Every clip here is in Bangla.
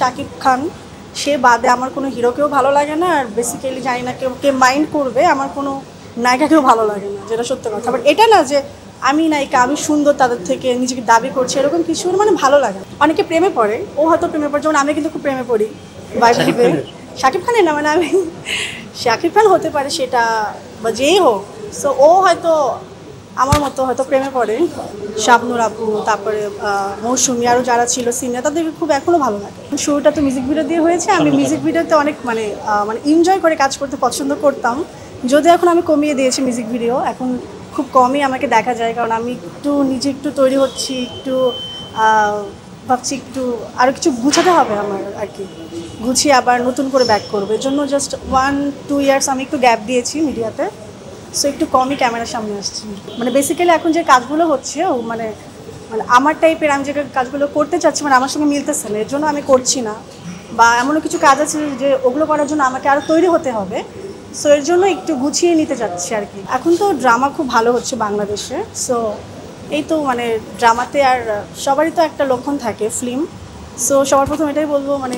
শাকিব খান সে বাদে আমার কোনো হিরোকেও ভালো লাগে না, আর বেসিক্যালি জানি না কে মাইন্ড করবে, আমার কোনো নায়িকাকেও ভালো লাগে না, যেটা সত্য কথা। বাট এটা না যে আমি নায়িকা, আমি সুন্দর তাদের থেকে নিজেকে দাবি করছি, এরকম কিছু মানে ভালো লাগে না। অনেকে প্রেমে পড়ে, ও হয়তো প্রেমে পড়ে, যেমন আমি কিন্তু খুব প্রেমে পড়ি ভাবে শাকিব খানের না, মানে আমি শাকিব খান হতে পারে সেটা বা যেই হোক। সো ও হয়তো আমার মতো হয়তো প্রেমে পড়ে। শাবনূর আপু, তারপরে মৌসুমী, আরও যারা ছিল সিনিয়র, তাদেরকে খুব এখনও ভালো লাগে। শুরুটা তো মিউজিক ভিডিও দিয়ে হয়েছে, আমি মিউজিক ভিডিওতে অনেক মানে এনজয় করে কাজ করতে পছন্দ করতাম, যদিও এখন আমি কমিয়ে দিয়েছি মিউজিক ভিডিও, এখন খুব কমই আমাকে দেখা যায়, কারণ আমি নিজে একটু তৈরি হচ্ছি, একটু ভাবছি একটু আরও কিছু গুছাতে হবে আমার আর কি, গুছিয়ে আবার নতুন করে ব্যাক করবো। এর জন্য জাস্ট 1-2 ইয়ার্স আমি একটু গ্যাপ দিয়েছি মিডিয়াতে, সো একটু কমই ক্যামেরার সামনে আসছি। মানে বেসিক্যালি এখন যে কাজগুলো হচ্ছে ও মানে আমার টাইপের, আমি যে কাজগুলো করতে চাচ্ছি মানে আমার সঙ্গে মিলতেছে না, এর জন্য আমি করছি না। বা এমনও কিছু কাজ আছে যে ওগুলো করার জন্য আমাকে আরও তৈরি হতে হবে, সো এর জন্য একটু গুছিয়ে নিতে চাচ্ছি আর কি। এখন তো ড্রামা খুব ভালো হচ্ছে বাংলাদেশে, সো এই তো মানে ড্রামাতে আর সবারই তো একটা লক্ষণ থাকে ফিল্ম, সো সবার প্রথম এটাই বলবো, মানে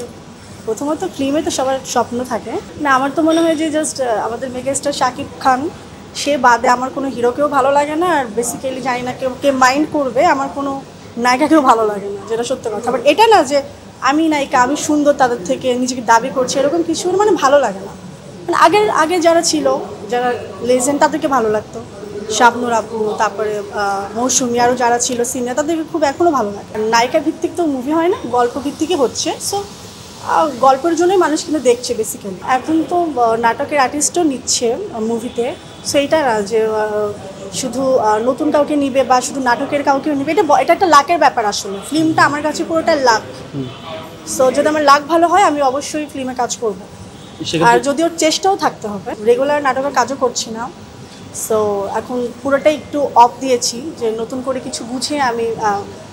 প্রথমত ফিল্মে তো সবার স্বপ্ন থাকে না। আমার তো মনে হয় যে জাস্ট আমাদের মেগাস্টার শাকিব খান সে বাদে আমার কোনো হিরোকেও ভালো লাগে না, আর বেসিক্যালি জানি না কে মাইন্ড করবে, আমার কোনো নায়িকাকেও ভালো লাগে না, যেটা সত্য কথা। বাট এটা না যে আমি নায়িকা, আমি সুন্দর তাদের থেকে নিজেকে দাবি করছি, এরকম কিছু মানে ভালো লাগে না। মানে আগে যারা ছিল, যারা লেজেন্ড, তাদেরকে ভালো লাগতো, শাবনূর আপু, তারপরে মৌসুমী, আরও যারা ছিল সিনিয়র, তাদেরকে খুব এখনও ভালো লাগে। নায়িকা ভিত্তিক তো মুভি হয় না, গল্প ভিত্তিকই হচ্ছে, সো গল্পের জন্যই মানুষ কিন্তু দেখছে বেসিক্যালি। এখন তো নাটকের আর্টিস্টও নিচ্ছে মুভিতে, সো এইটা না যে শুধু নতুন কাউকে নিবে বা শুধু নাটকের কাউকে নিবে, এটা একটা লাকের ব্যাপার। আসলে ফিল্মটা আমার কাছে পুরোটা লাক, সো যদি আমার লাক ভালো হয় আমি অবশ্যই ফিল্মে কাজ করব, আর যদি ওর চেষ্টাও থাকতে হবে। রেগুলার নাটকের কাজও করছি না, সো এখন পুরোটাই একটু অফ দিয়েছি, যে নতুন করে কিছু গুছিয়ে আমি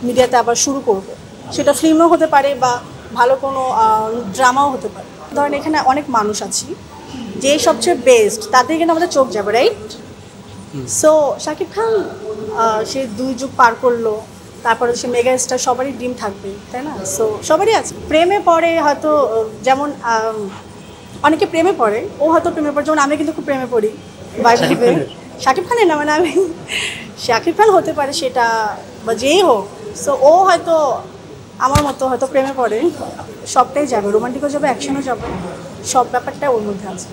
মিডিয়াতে আবার শুরু করব। সেটা ফিল্মও হতে পারে বা ভালো কোনো ড্রামাও হতে পারে। ধরেন এখানে অনেক মানুষ আছি, যে সবচেয়ে বেস্ট তাদের কিন্তু আমাদের চোখ যাবে, রাইট? সো শাকিব খান সে 2 যুগ পার করলো, তারপরে সে মেগা স্টার, সবারই ড্রিম থাকবে, তাই না? সো সবারই আছে। প্রেমে পড়ে হয়তো, যেমন অনেকে প্রেমে পড়ে, ও হয়তো প্রেমে পড়ে, যেমন আমি কিন্তু খুব প্রেমে পড়ি ভাবে শাকিব খানের না, মানে আমি শাকিব খান হতে পারে সেটা বা যেই হোক। সো ও হয়তো আমার মতো হয়তো প্রেমে পড়ে, সবটাই যাবে, রোমান্টিকও যাবে, অ্যাকশনও যাবে, সব ব্যাপারটা ওর মধ্যে আছে।